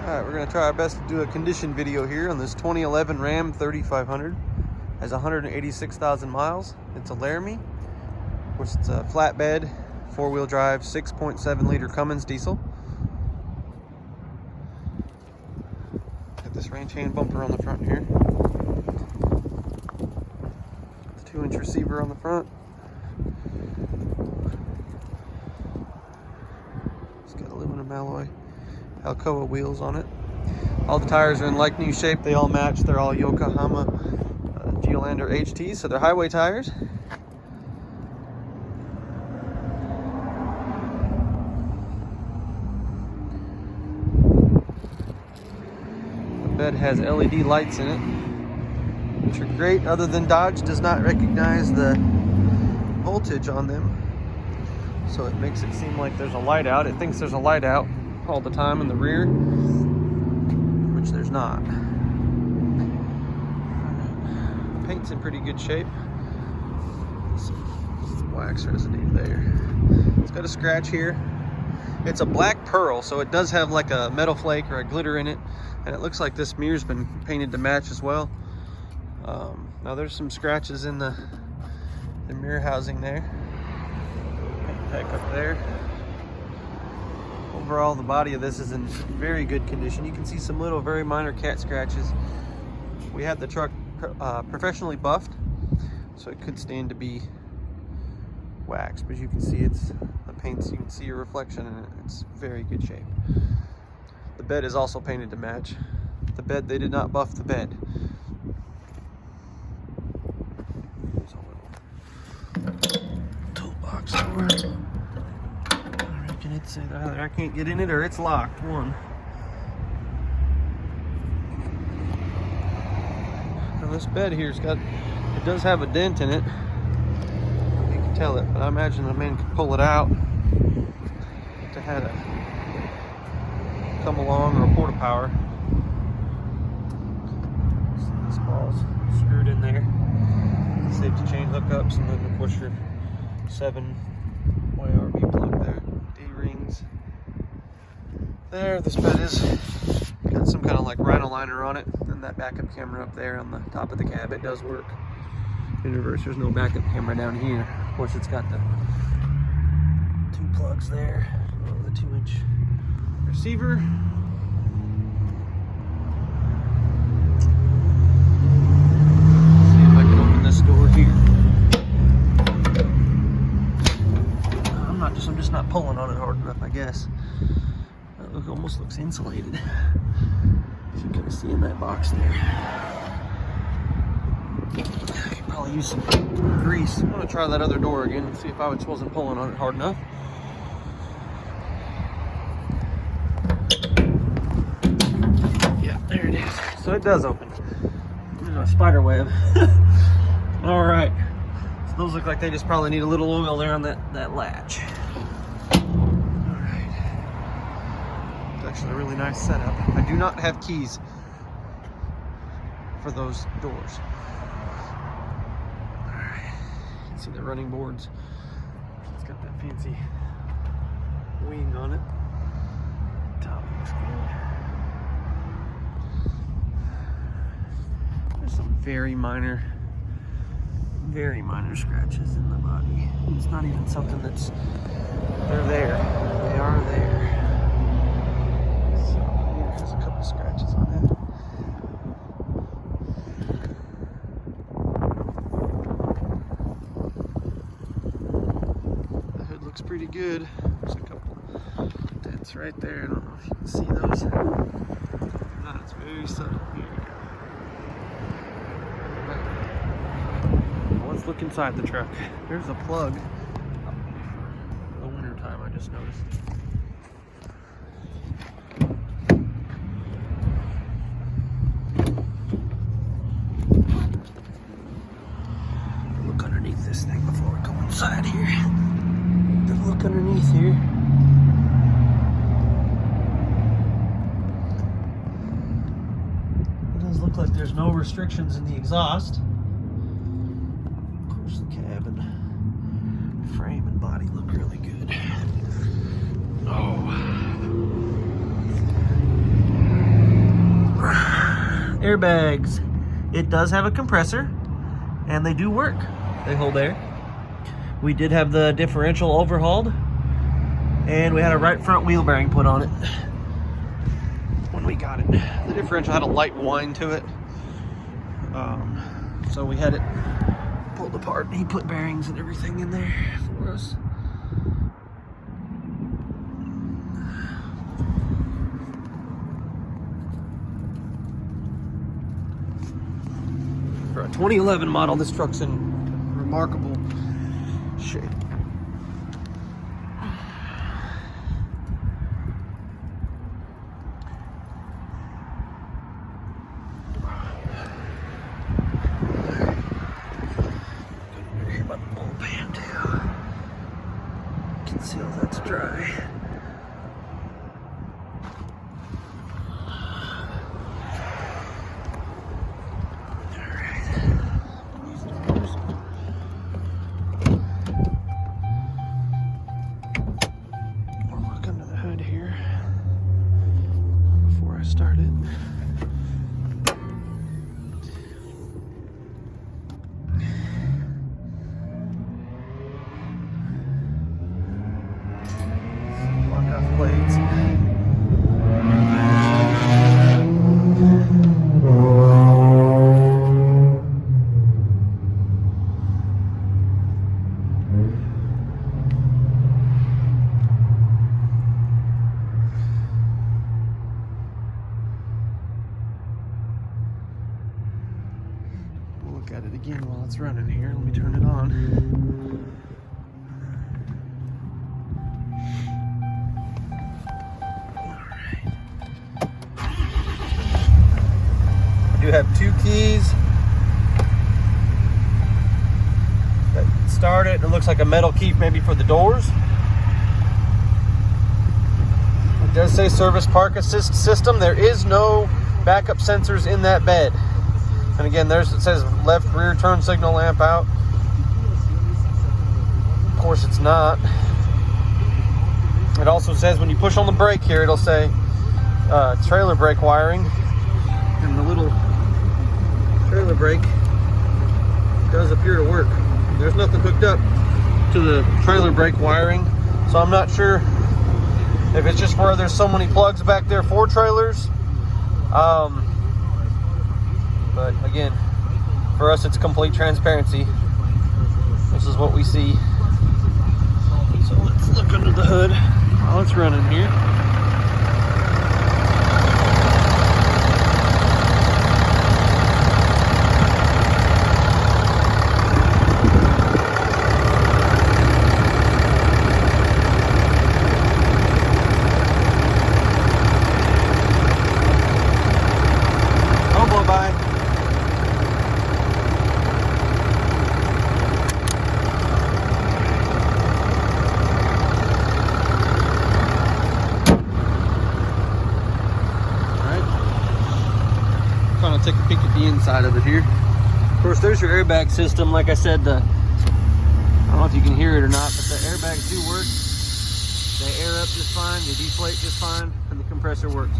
Alright, we're going to try our best to do a condition video here on this 2011 Ram 3500. Has 186,000 miles. It's a Laramie. Of course, it's a flatbed, four-wheel drive, 6.7 liter Cummins diesel. Got this range hand bumper on the front here. The 2-inch receiver on the front. It's got aluminum alloy Alcoa wheels on it. All the tires are in like new shape. They all match. They're all Yokohama Geolandar HTs, so they're highway tires. The bed has LED lights in it, which are great, other than Dodge does not recognize the voltage on them. So it makes it seem like there's a light out. It thinks there's a light out all the time in the rear, which there's not. Paint's in pretty good shape. Some wax residue there. It's got a scratch here. It's a black pearl, so it does have like a metal flake or a glitter in it, and it looks like this mirror's been painted to match as well. Now there's some scratches in the mirror housing there. Paint pack up there. Overall, the body of this is in very good condition. You can see some little, very minor cat scratches. We had the truck professionally buffed, so it could stand to be waxed, but you can see it's the paints. You can see your reflection in it. It's very good shape. The bed is also painted to match. The bed, they did not buff the bed. There's a little toolbox door. It's either I can't get in it or it's locked. One. Now this bed here's got, it does have a dent in it. You can tell it, but I imagine the man could pull it out to have it come along, or a porta power. So this ball's screwed in there. Safety chain hookups, and then of course your 7-way RV plug there. Rings there. This bed is got some kind of like rhino liner on it, and that backup camera up there on the top of the cab, it does work in reverse. There's no backup camera down here. Of course, it's got the 2 plugs there, the 2-inch receiver. Let's see if I can open this door here. I'm just not pulling on it hard enough, I guess. It almost looks insulated. You can kind of see in that box there. I could probably use some grease. I'm gonna try that other door again and see if I wasn't pulling on it hard enough. Yeah, there it is. So it does open. There's a spider web. All right. So those look like they just probably need a little oil there on that latch. Actually a really nice setup. I do not have keys for those doors. Alright, you can see the running boards. It's got that fancy wing on it. Top looks good. There's some very minor scratches in the body. It's not even something they're there. They are there. There's a couple scratches on it. The hood looks pretty good. There's a couple dents right there. I don't know if you can see those. No, it's very subtle here. Let's look inside the truck. There's a plug for the winter time, I just noticed. This thing before we go inside here. The look underneath here. It does look like there's no restrictions in the exhaust. Of course, the cab and frame and body look really good. Oh. airbags. It does have a compressor, and they do work. They hold air. We did have the differential overhauled, and we had a right front wheel bearing put on it when we got it. The differential had a light whine to it, so we had it pulled apart, and he put bearings and everything in there for us. For a 2011 model, this truck's in remarkable shape. See if that's dry. I'll look under the hood here before I start it. Blades. We'll look at it again while it's running here. Let me turn it on. You have two keys that start it. It looks like a metal key maybe for the doors. It does say service park assist system. There is no backup sensors in that bed. And again, it says left rear turn signal lamp out. Of course it's not. It also says when you push on the brake here, it'll say trailer brake wiring. And the little trailer brake does appear to work. There's nothing hooked up to the trailer brake wiring, so I'm not sure if it's just where there's so many plugs back there for trailers. But again, for us it's complete transparency. This is what we see. So let's look under the hood while it's running here. Take a peek at the inside of it here. Of course, there's your airbag system. Like I said, I don't know if you can hear it or not, but the airbags do work. They air up just fine, they deflate just fine, and the compressor works.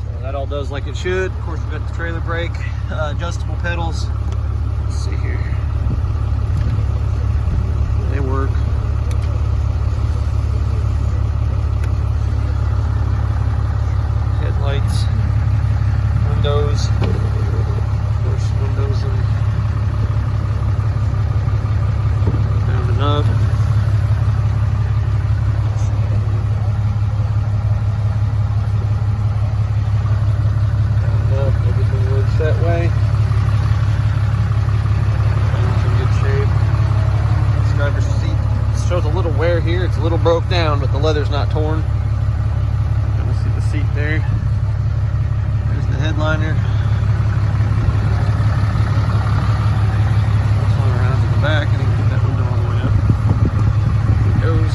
So that all does like it should. Of course, we've got the trailer brake, adjustable pedals. Let's see here. They work. Headlights, windows, of course, windows and down enough. Down enough, everything works that way. It's in good shape. This driver's seat shows a little wear here. It's a little broke down, but the leather's not torn. Seat there. There's the headliner. Let's run around to the back and get that window all the way up. There it goes.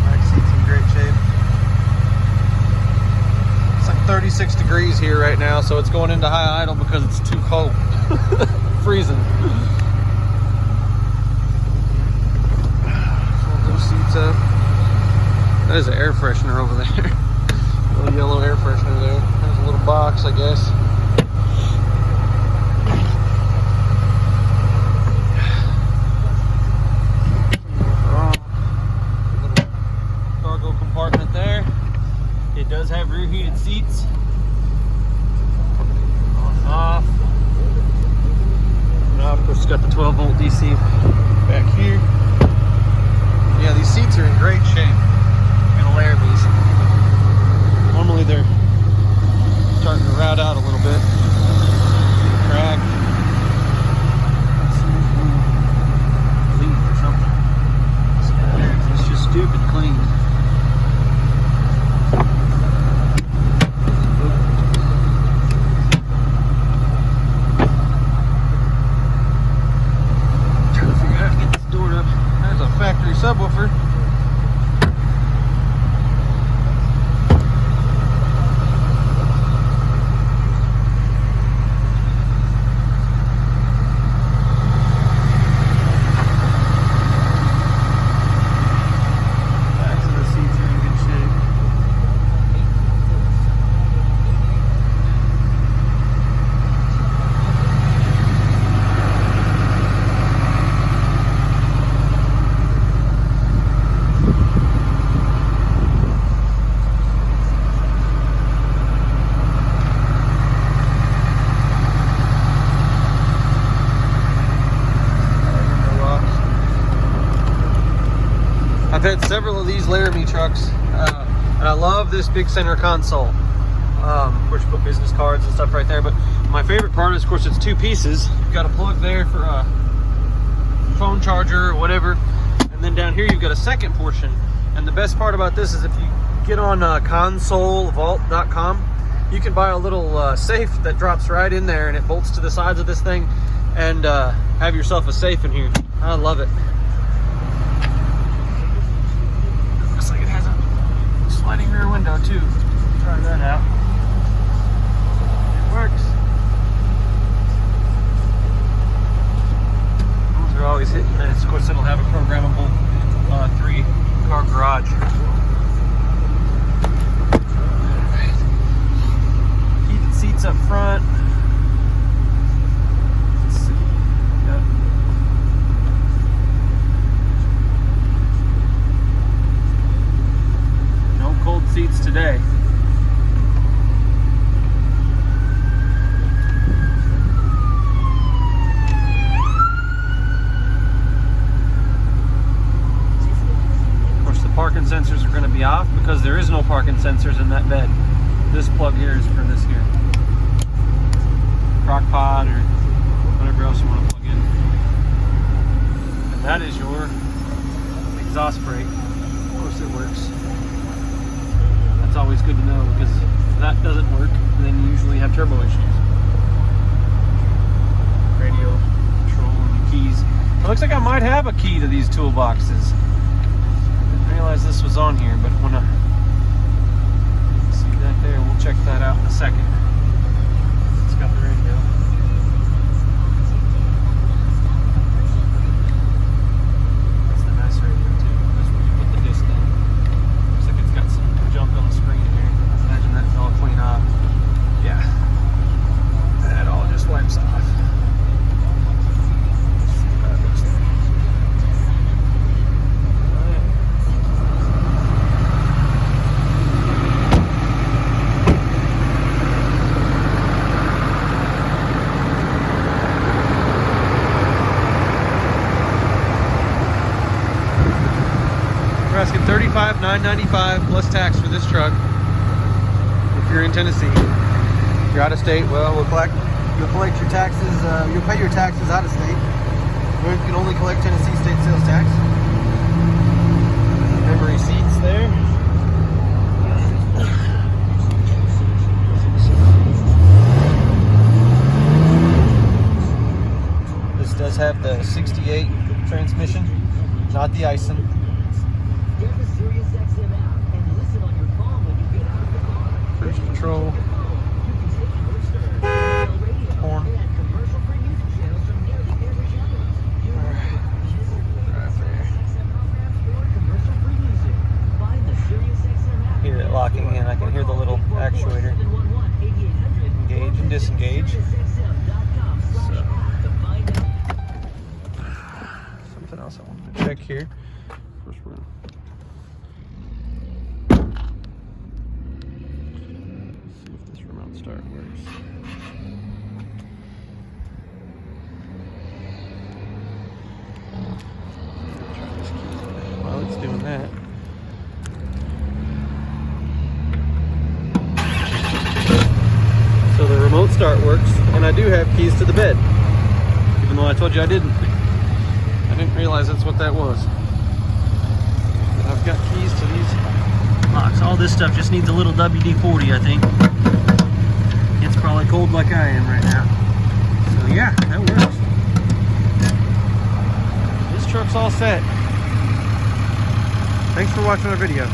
Back seat's in great shape. It's like 36 degrees here right now, so it's going into high idle because it's too cold. Freezing. Fold those seats up. That is an air freshener over there. A little yellow air freshener there. There's a little box, I guess. Little cargo compartment there. It does have rear heated seats. On and off. And of course, it's got the 12-volt DC back here. Yeah, these seats are in great shape. I'm gonna layer these. Normally they're starting to route out a little bit. Crack. Leak or something. It's just stupid clean. Trying to figure out how to get this door up. There's a factory subwoofer. I've had several of these Laramie trucks, and I love this big center console. Of course, you put business cards and stuff right there, but my favorite part is, of course, it's two pieces. You've got a plug there for a phone charger or whatever, and then down here you've got a second portion. And the best part about this is if you get on consolevault.com, you can buy a little safe that drops right in there, and it bolts to the sides of this thing, and have yourself a safe in here. I love it. Sliding rear window too. Try that out. It works. Those are always hitting this. Of course, it'll have a programmable 3-car garage. Heated seats up front. Let's see. Yep. Cold seats today. Of course, the parking sensors are going to be off because there is no parking sensors in that bed. This plug here is for this here. Crock pot or whatever else you want to plug in. And that is your exhaust brake. Of course it works. It's always good to know, because if that doesn't work, then you usually have turbo issues. Radio control and the keys. It looks like I might have a key to these toolboxes. Didn't realize this was on here, but when I see that there, we'll check that out in a second. It's got the radio. That's the nice radio too. That's where you put the disc in. Looks like it's got some junk on the screen here. Imagine that's all clean off. Yeah. That all just wipes off. We're asking $35,995 plus tax for this truck. If you're in Tennessee, if you're out of state, well, you'll collect your taxes. You'll pay your taxes out of state. We can only collect Tennessee state sales tax. Memory seats there. This does have the 68 transmission, not the Ison. Cruise control. Horn. Right there. something else I wanted to check here. First we're gonna see if this remote start works. Try this key. While it's doing that, so the remote start works, and I do have keys to the bed, even though I told you I didn't. I didn't realize that's what that was. But I've got keys to these locks. All this stuff just needs a little WD-40, I think. It's probably cold like I am right now. So yeah, that works. This truck's all set. Thanks for watching our video.